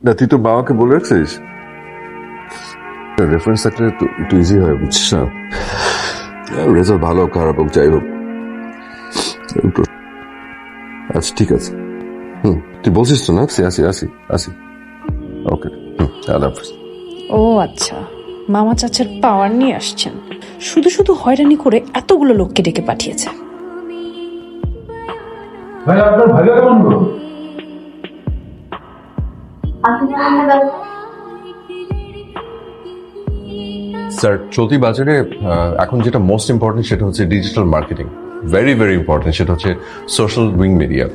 না তুই তো বাবাকে বলে রাখছিস? রেফারেন্স থাকলে তো একটু ইজি হয়, বুঝছিস না? রেজাল্ট ভালো হোক খারাপ হোক যাই হোক। আচ্ছা ঠিক আছে, তুই বলছিস তো না? আসি আসি আসি। ওকে, আল্লাহ হাফিজ। ও আচ্ছা, মামা চাচার পাওয়ার নিয়ে আসছেন, শুধু শুধু হয়রানি করে এতগুলো লোককে ডেকে পাঠিয়েছে। ভাই আপনার ভাইয়া কেমন গো? স্যার চলতি বাজারে এখন যেটা মোস্ট ইম্পর্টেন্ট সেটা হচ্ছে digital marketing. Very very important সেটা হচ্ছে social wing media.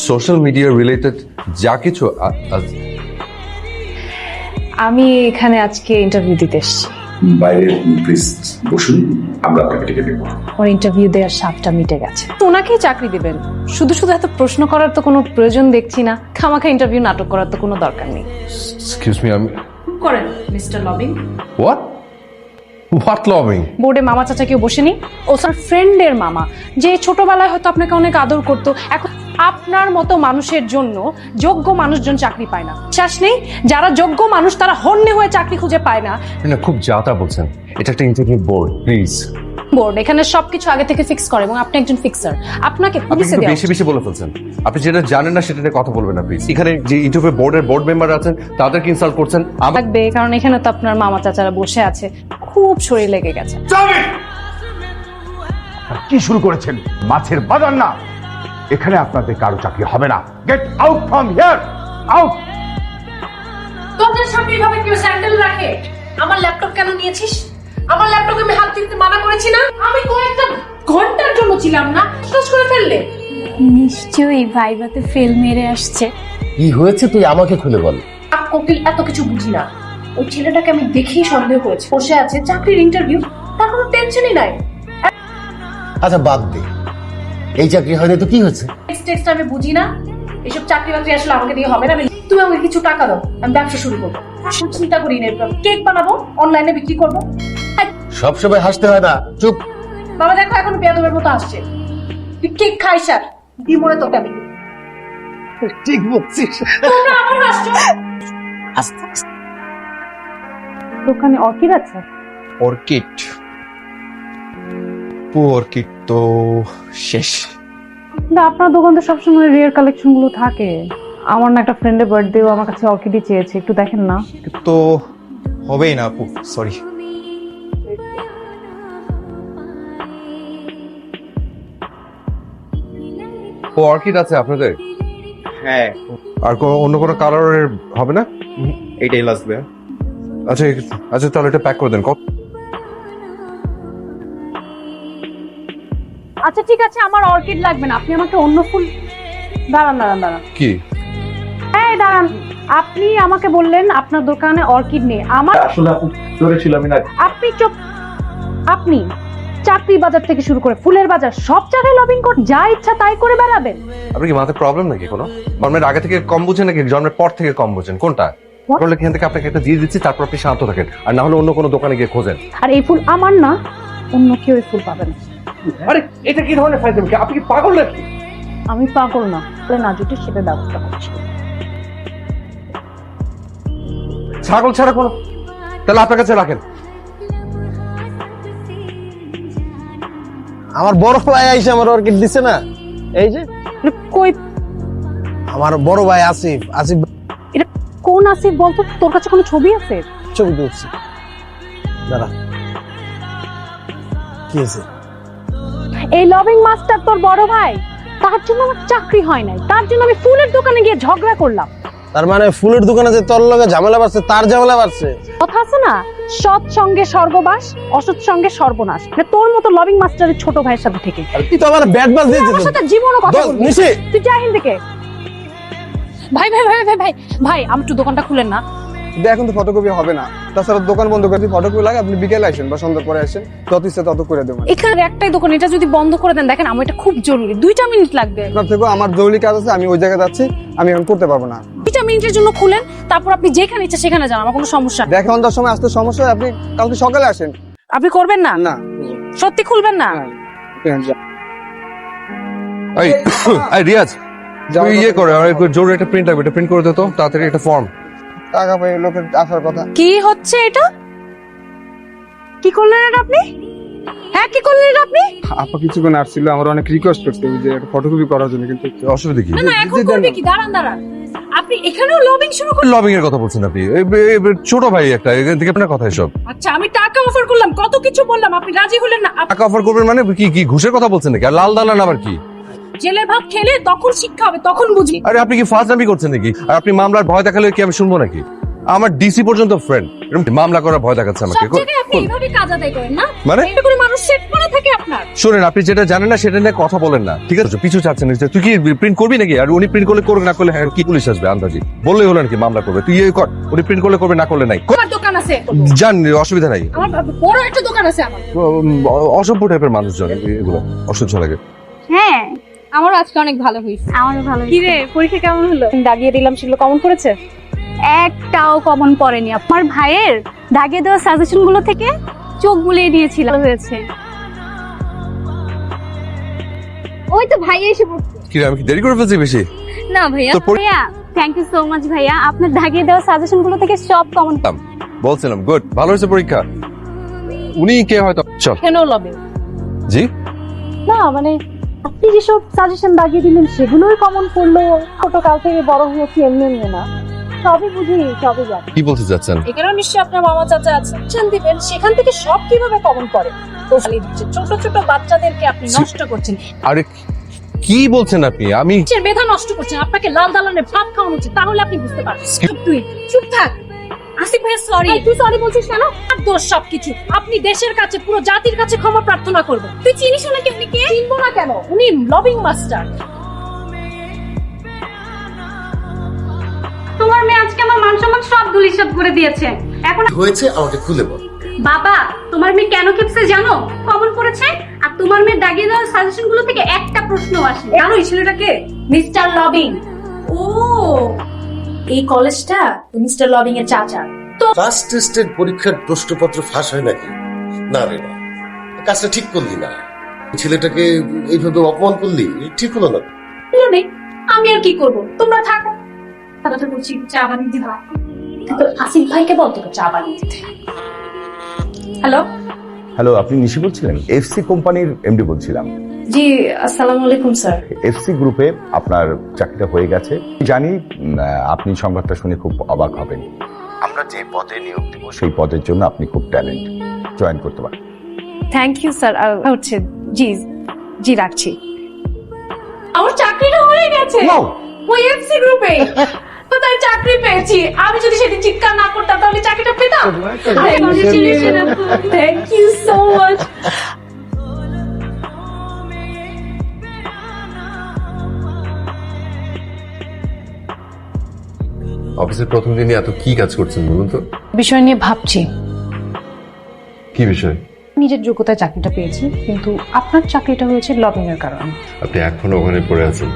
Social media related যা কিছু আমি এখানে আজকে ইন্টারভিউ দিতে এসেছি। বাইরে প্লিজ বসুন, আমরা আপনাকে ডেকে দেবো। ওর ইন্টারভিউ দেওয়ার স্বাদটা মিটে গেছে, তো ওনাকেই চাকরি দিবেন। শুধু শুধু এত প্রশ্ন করার তো কোনো প্রয়োজন দেখছি না, খামাখা ইন্টারভিউ নাটক করার তো কোনো দরকার নেই। এক্সকিউজ মি, আমি করেন মিস্টার লবিং। What lobbying? বোর্ডে মামা চাচা কেউ বসেনি? ও স্যার ফ্রেন্ডের মামা, যে ছোটবেলায় হয়তো আপনাকে অনেক আদর করতো, এখন আপনার মতো মানুষের জন্য যোগ্য মানুষজন চাকরি পায় না। শ্বাস নেই, যারা যোগ্য মানুষ তারা হন্যে হয়ে চাকরি খুঁজে পায় না। না খুব যাতা বলছেন, এটা একটা ইন্টারভিউ বোর্ড, প্লিজ। বোর্ড এখানে সবকিছু আগে থেকে ফিক্স করে এবং আপনি একজন ফিক্সার, আপনাকে আপনি পুলিশে কিন্তু দেওয়া বেশি বেশি বলে ফেলছেন। আপনি যেটা জানেন না সেটা নিয়ে কথা বলবেন না প্লিজ। এখানে যে ইন্টারভিউ বোর্ডের বোর্ড মেম্বার আছেন তাদেরকে ইনসাল্ট করছেন। লাগবে, কারণ এখানে তো আপনার মামা চাচারা বসে আছে, খুব শরীর লেগে গেছে। কি শুরু করেছেন? মাছের বাজার না, এখানে আপনাদের কারো চাকরি হবে না। Get out from here, out. তোদের সামনে এভাবে কেউ স্যান্ডেল রাখে? আমার ল্যাপটপ কেন নিয়েছিস? আমার ল্যাপটপে আমি হাত দিতে মানা করেছি না? আমি কয়েকটা ঘন্টার জন্য ছিলাম না, শেষ করে ফেললে। নিশ্চয়ই ভাইভাতে ফেল মেরে আসছে। কি হয়েছে তুই আমাকে খুলে বল। কোকিল এত কিছু বুঝি না। ওই ছেলেটাকে আমি দেখেই সন্দেহ করেছি, বসে আছে চাকরির ইন্টারভিউ, তার কোনো টেনশনই নাই। আচ্ছা বাদ দে, এই চাকরি হয়নি তো কি হয়েছে? নেক্সট আমি বুঝি না, এসব চাকরি বাকরি আসলে আমাকে দিয়ে হবে না। তুমি আমাকে কিছু টাকা দাও, আমি ব্যবসা শুরু করবো। চিন্তা করি না, কেক বানাবো, অনলাইনে বিক্রি করবো। সবসময় হাসতে হয় না, চুপ। বাবা দেখো এখন বেয়াদবের মতো আসছে। তুই কেক খাইস আর দিয়ে মনে তোকে আমি ঠিক বলছিস। তোমরা আমার আসছো। আস্তে আস্তে। দোকানে অর্কিড আছে? অর্কিড? অর্কিড তো শেষ। না, আপনার দোকান তো সবসময় রেয়ার কালেকশন গুলো থাকে। আমার না একটা ফ্রেন্ডের বার্থডেও আমার কাছে অর্কিডই চেয়েছে, একটু দেখেন না। তো হবেই না আপু, সরি। ও অর্কিড আছে আপনাদের? হ্যাঁ, আর অন্য কোনো কালারের হবে না? এইটাই লাগবে। আচ্ছা আচ্ছা, তাহলে এটা প্যাক করে দেন। আচ্ছা ঠিক আছে, আমার অর্কিড লাগবে না, আপনি আমাকে অন্য ফুল। দাঁড়ান। কি? এই দাঁড়ান, আপনি আমাকে বললেন আপনার দোকানে অর্কিড নেই। আমার আসলে আপু ধরেছিলাম না। আপনি চুপ। আপনি চাকরি বাজার থেকে শুরু করে ফুলের বাজার সব জায়গায় লবিং কোড, যা ইচ্ছা তাই করে বেড়াবেন। আপনি কি মাথায় প্রবলেম নাকি কোনো? জন্মের আগে থেকে কম বুঝেন নাকি জন্মের পর থেকে কম বুঝেন? কোনটা? তাহলে এখান থেকে আপনাকে একটা দিয়ে দিচ্ছি, তারপর আপনি শান্ত থাকেন, আর না হলে অন্য কোনো দোকানে গিয়ে খোঁজেন। আর এই ফুল আমার না, অন্য কেউ এই ফুল পাবে না। আরে এটা কি ধরনের ফাইজলামি? আপনি কি পাগল নাকি? আমি পাগল না, তাহলে না জুটে সেটা ব্যবস্থা করছি। ছাগল ছাড়া কোনো, তাহলে আপনার কাছে রাখেন। আমার বড় ভাই আইসে আমার অর্কিড দিছে না, এই যে কই আমার বড় ভাই আসিফ। আসিফ এটা কোন আসিফ বলতো? তোর কাছে কোনো ছবি আছে? ছবি তুলছি, দাঁড়া। কি হয়েছে? এই লবিং মাস্টার তোর বড় ভাই, তার জন্য আমার চাকরি হয় নাই, তার জন্য আমি ফুলের দোকানে গিয়ে ঝগড়া করলাম। তার মানে ফুলের দোকানে যে তোর লগে ঝামেলা বাড়ছে, তার ঝামেলা বাড়ছে। কথা আছে না, সৎ সঙ্গে স্বর্গবাস, অসৎ সঙ্গে সর্বনাশ। মানে তোর মতো লবিং মাস্টারের ছোট ভাইয়ের সাথে থেকে তুই তো আমার ব্যাট বাজ তুই আমার দিয়েছিস। সাথে জীবনও কথা বলবি না। নিশি, তুই যা এখান থেকে। ভাই ভাই ভাই ভাই ভাই ভাই, আমি একটু দোকানটা খুলেন না। এখন তো ফটোকপি হবে না, তাছাড়া দোকান বন্ধ করে ফটোকপি লাগে। আপনি বিকেলে আসেন বা সন্ধ্যা পরে আসেন, যত ইচ্ছা তত করে দেবেন। এখানে একটাই দোকান, এটা যদি বন্ধ করে দেন, দেখেন আমার এটা খুব জরুরি, 2টা মিনিট লাগবে। আপনার থেকেও আমার জরুরি কাজ আছে, আমি ওই জায়গায় যাচ্ছি, আমি এখন করতে পারবো না। 2টা মিনিটের জন্য খুলেন, তারপর আপনি যেখানে ইচ্ছা সেখানে যান, আমার কোনো সমস্যা নেই। দেখে অন্ধার সময় আসতে সমস্যা হয়, আপনি কালকে সকালে আসেন। আপনি করবেন না? না, সত্যি খুলবেন না? এই রিয়াজ, তুই ইয়ে করে আর জোরে একটা প্রিন্ট লাগবে, এটা প্রিন্ট করে দে তো তাড়াতাড়ি, একটা ফর্ম। টাকা পাই লোকের আসার কথা। কি হচ্ছে এটা? কি করলেন এটা আপনি? হ্যাঁ, কি করলেন এটা আপনি? আপা কিছুক্ষণ আসছিল, আমার অনেক রিকোয়েস্ট করতে যে একটা ফটোকপি করার জন্য, কিন্তু অসুবিধা কি? না না, এখন করবে কি? দাঁড়ান দাঁড়ান, আপনি এখানেও লবিং শুরু করলেন? লবিং এর কথা বলছেন আপনি? ছোট ভাই একটা, এখান থেকে আপনার কথা এসব। আচ্ছা, আমি টাকা অফার করলাম, কত কিছু বললাম, আপনি রাজি হলেন না। টাকা অফার করবেন মানে কি ঘুষের কথা বলছেন নাকি? আর লাল দালান আবার কি? জেলের ভাত খেলে তখন শিক্ষা হবে, তখন বুঝি। আরে আপনি কি ফাজলামি করছেন নাকি? আর আপনি মামলার ভয় দেখালে কি আমি শুনবো নাকি? আমার ডিসি পর্যন্ত ফ্রেন্ড, মামলা করার ভয় দেখাচ্ছে আমাকে। সব জায়গায় আপনি এইভাবে কাজ আদায় করেন না? মানে? এটা করে মানুষ সেট করে থাকে আপনার। শুনেন, আপনি যেটা জানেন না সেটা নিয়ে কথা বলেন না, ঠিক আছে? পিছু চাচ্ছেন, তুই কি প্রিন্ট করবি নাকি? আর উনি প্রিন্ট করলে করবে, না করলে হ্যাঁ কি পুলিশ আসবে আন্দাজি? বললেই হলো নাকি মামলা করবে? তুই কর, উনি প্রিন্ট করলে করবে, না করলে নাই। আমার দোকান আছে, জান, অসুবিধা নাই। আমার বড় একটা দোকান আছে আমার। অসভ্য টাইপের মানুষজন এগুলো, অসহ্য লাগে। হ্যাঁ, আমারও আজকে অনেক ভালো হয়েছে। আমারও ভালো। কি রে, পরীক্ষা কেমন হলো? দাগিয়ে দিলাম, সেগুলো কমন করেছে? একটাও কমন পড়েনি। আমার ভাইয়ের দাগিয়ে দেওয়া সাজেশন গুলো থেকে চোখ বুলিয়ে দিয়েছিল, হয়েছে। ওই তো ভাই এসে পড়ছে। কি রে, আমি কি দেরি করে ফেলছি বেশি? না ভাইয়া, তোর পরী- ভাইয়া থ্যাংক ইউ সো মাচ ভাইয়া, আপনার দাগিয়ে দেওয়া সাজেশন গুলো থেকে সব কমন। বলছিলাম গুড, ভালো হয়েছে পরীক্ষা। উনি কে হয়তো? চল। কেন লবে? জি, না মানে আপনি যেসব সাজেশন দাগিয়ে দিলেন সেগুলোই কমন পড়লো। ছোট কাল থেকে বড় হয়েছি এমনি এমনি না, সবই বুঝি, সবই জানি। কি বলতে চাচ্ছেন? এখানেও নিশ্চয়ই আপনার মামা চাচা আছেন, দিবেন সেখান থেকে সব কিভাবে কমন করে তো খালি দিচ্ছে। ছোট ছোট বাচ্চাদেরকে আপনি নষ্ট করছেন। আরে কি বলছেন আপনি? আমি নিজের মেধা নষ্ট করছেন। আপনাকে লাল দালানের ভাত খাওয়ানো উচিত, তাহলে আপনি বুঝতে পারবেন। তুই চুপ থাক। আসিফ ভাই সরি। তুই সরি বলছিস কেন? আর দোষ সবকিছু। আপনি দেশের কাছে, পুরো জাতির কাছে ক্ষমা প্রার্থনা করবেন। তুই চিনিস নাকি উনি কে? চিনবো না কেন? উনি লবিং মাস্টার। তোমার মেয়ে আজকে আমার মান সম্মান সব ধুলিসাৎ করে দিয়েছে। এখন হয়েছে আমাকে খুলে বল। বাবা, তোমার মেয়ে কেন খেপছে জানো? কমন পড়েছে। আর তোমার মেয়ে দাগিয়ে দেওয়া সাজেশন গুলো থেকে একটা প্রশ্ন আসে। জানো এই ছেলেটাকে? Mister lobbying. ও, এই কলেজটা মিস্টার লবিং এর চাচা। ফার্স্ট টেস্টের পরীক্ষার প্রশ্নপত্র ফাঁস হয় নাকি? না রে না, কাজটা ঠিক করলি না। ছেলেটাকে এইভাবে অপমান করলি, ঠিক হলো না। নেই, আমি আর কি করব? তোমরা থাকো। তাহলে তো বলছি চা বানিয়ে দিবা। আসিফ ভাইকে বল তোকে চা বানিয়ে দিতে। হ্যালো। হ্যালো, আপনি নিশি বলছিলেন? এফসি কোম্পানির এমডি বলছিলাম। জি, আসসালামু আলাইকুম স্যার। এফসি গ্রুপে আপনার চাকরিটা হয়ে গেছে জানি। আপনি সংবাদটা শুনে খুব অবাক হবেন। আমরা যে পদে নিয়োগ দেব সেই পদের জন্য আপনি খুব ট্যালেন্ট, জয়েন করতে পারেন। Thank you sir. হচ্ছে জি জি, রাখছি। আমার চাকরিটা হয়ে গেছে ওই এফসি গ্রুপে। তো তাই চাকরি পেয়েছি। আমি যদি সেদিন চিৎকার না করতাম তাহলে চাকরিটা পেতাম। Thank you so much. অফিসের প্রথম দিনই এত কি কাজ করছেন বলুন তো? বিষয় নিয়ে ভাবছি। কি বিষয়? নিজের যোগ্যতায় চাকরিটা পেয়েছি, কিন্তু আপনার চাকরিটা হয়েছে লবিং এর কারণে। আপনি এখনো ওখানে পড়ে আছেন।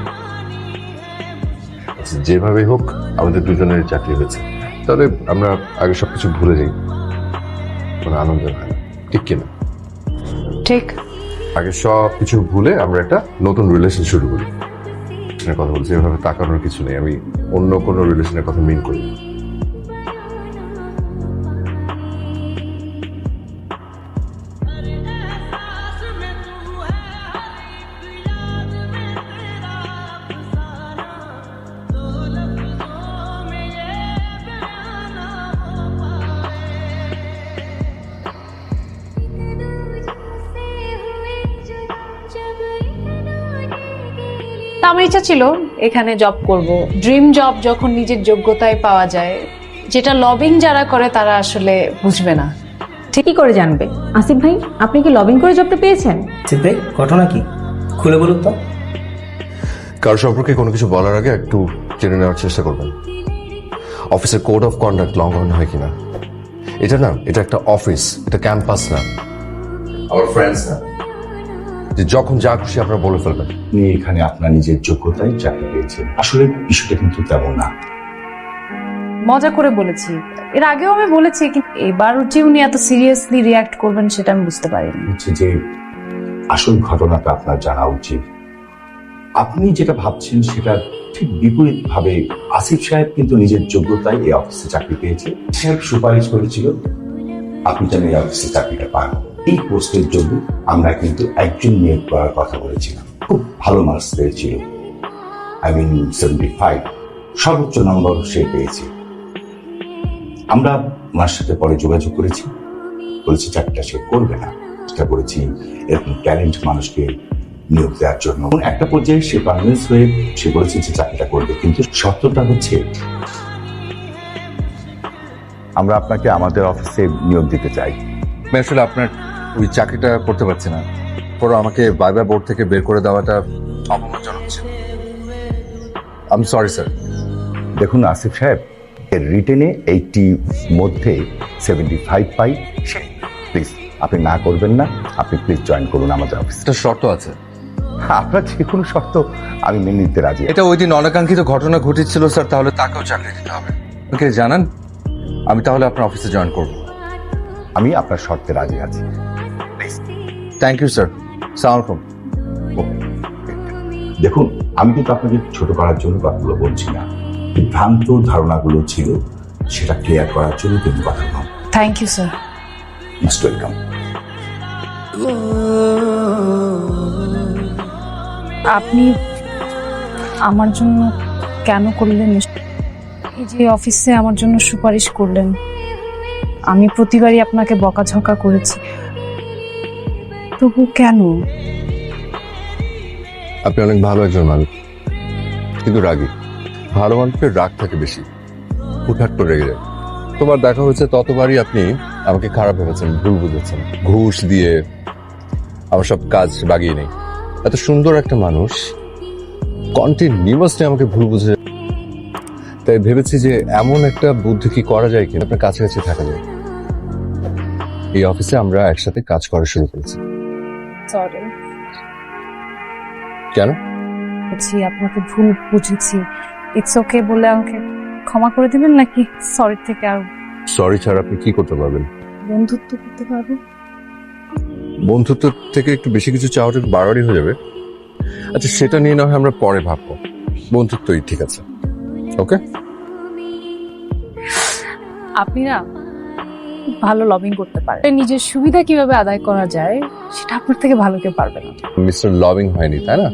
আচ্ছা, যেভাবে হোক আমাদের দুজনের চাকরি হয়েছে, তাহলে আমরা আগে সবকিছু ভুলে যাই, কোনো আনন্দ হয় না, ঠিক কিনা? ঠিক। আগে সব কিছু ভুলে আমরা একটা নতুন রিলেশন শুরু করি। কথা বলছি, এভাবে তাকানোর কিছু নেই। আমি অন্য কোনো রিলেশনের কথা মিন করি। আমার ইচ্ছা ছিল এখানে জব করব। ড্রিম জব যখন নিজের যোগ্যতায় পাওয়া যায়, যেটা লবিং যারা করে তারা আসলে বুঝবে না। ঠিকই করে জানবে। আসিফ ভাই, আপনি কি লবিং করে জবটা পেয়েছেন? আসিফ ভাই, ঘটনা কি খুলে বলুন তো। কারো সম্পর্কে কোনো কিছু বলার আগে একটু জেনে নেওয়ার চেষ্টা করবেন অফিসের কোড অফ কন্ডাক্ট লঙ্ঘন হয় কিনা। এটা না, এটা একটা অফিস, এটা ক্যাম্পাস না, আমার ফ্রেন্ডস না যে যখন যা খুশি আপনারা বলে ফেলবেন। আপনি এখানে আপনার নিজের যোগ্যতায় চাকরি পেয়েছেন, আসলে বিষয়টা কিন্তু তেমন না। মজা করে বলেছি, এর আগেও আমি বলেছি, কিন্তু এবার যে উনি এত সিরিয়াসলি রিয়াক্ট করবেন সেটা আমি বুঝতে পারিনি। হচ্ছে যে আসল ঘটনাটা আপনার জানা উচিত। আপনি যেটা ভাবছেন সেটা ঠিক বিপরীত ভাবে আসিফ সাহেব কিন্তু নিজের যোগ্যতায় এই অফিসে চাকরি পেয়েছে। সাহেব সুপারিশ করেছিল আপনি যেন এই অফিসে চাকরিটা পান। এই পোস্টের জন্য আমরা কিন্তু একজন নিয়োগ করার কথা বলেছিলাম, খুব ভালো মার্কস পেয়েছিল, I mean 75, সর্বোচ্চ নম্বর সে পেয়েছে। আমরা ওনার সাথে পরে যোগাযোগ করেছি, বলেছি চাকরিটা সে করবে না, চেষ্টা করেছি এরকম ট্যালেন্ট মানুষকে নিয়োগ দেওয়ার জন্য। একটা পর্যায়ে সে কনভিন্স হয়ে সে বলেছে যে চাকরিটা করবে, কিন্তু শর্তটা হচ্ছে আমরা আপনাকে আমাদের অফিসে নিয়োগ দিতে চাই। আমি আসলে আপনার ওই চাকরিটা করতে পারছি না, পরে আমাকে ভাইবা বোর্ড থেকে বের করে দেওয়াটা অপমানজনক ছিল। I am sorry sir. দেখুন আসিফ সাহেব, রিটেনে 80 মধ্যে 75 পাই, প্লিজ আপনি না করবেন না, আপনি প্লিজ জয়েন করুন আমাদের অফিসে। একটা শর্ত আছে। আপনার যে কোনো শর্ত আমি মেনে নিতে রাজি। এটা ওই দিন অনাকাঙ্ক্ষিত ঘটনা ঘটেছিল স্যার, তাহলে তাকেও চাকরি দিতে হবে। ওকে জানান, আমি তাহলে আপনার অফিসে জয়েন করব। আমি আপনার শর্তে রাজি আছি। Thank you sir. সালাম আলাইকুম। দেখুন, আমি কিন্তু আপনাকে ছোট করার জন্য কথাগুলো বলছি না, ভ্রান্ত ধারণাগুলো ছিল সেটা ক্লিয়ার করার জন্য কিন্তু কথা বললাম। Thank you sir. Most welcome. আপনি আমার জন্য কেন করলেন? এই যে অফিসে আমার জন্য সুপারিশ করলেন, আমি প্রতিবারই আপনাকে বকাঝকা করেছি, তবু কেন? আপনি অনেক ভালো একজন মানুষ, কিন্তু রাগী। ভালো মানুষের রাগ থাকে বেশি, হুটহাট করে রেগে যায়। তোমার দেখা হয়েছে ততবারই আপনি আমাকে খারাপ ভেবেছেন, ভুল বুঝেছেন, ঘুষ দিয়ে আমার সব কাজ বাগিয়ে নেই। এত সুন্দর একটা মানুষ কন্টিনিউয়াসলি আমাকে ভুল বুঝে, তাই ভেবেছি যে এমন একটা বুদ্ধি কি করা যায় কিনা আপনার কাছাকাছি থাকা যায়। এই অফিসে আমরা একসাথে কাজ করা শুরু করেছি। সরি, কেন? আপনাকে ভুল বুঝেছি, ইটস ওকে বলে আমাকে ক্ষমা করে দিবেন, নাকি সরি থেকে আর সরি ছাড়া আপনি কি করতে পারবেন? বন্ধুত্ব করতে পারবো? বন্ধুত্ব থেকে একটু বেশি কিছু চাওয়াটা একটু বাড়াবাড়ি হয়ে যাবে। আচ্ছা, সেটা নিয়ে না হয় আমরা পরে ভাববো, বন্ধুত্বই ঠিক আছে। ওকে? আপনি না খুব ভালো লবিং করতে পারেন, নিজের সুবিধা কিভাবে আদায় করা যায় সেটা আপনার থেকে ভালো কেউ পারবে না। মিস্টার লবিং হয়নি, তাই না?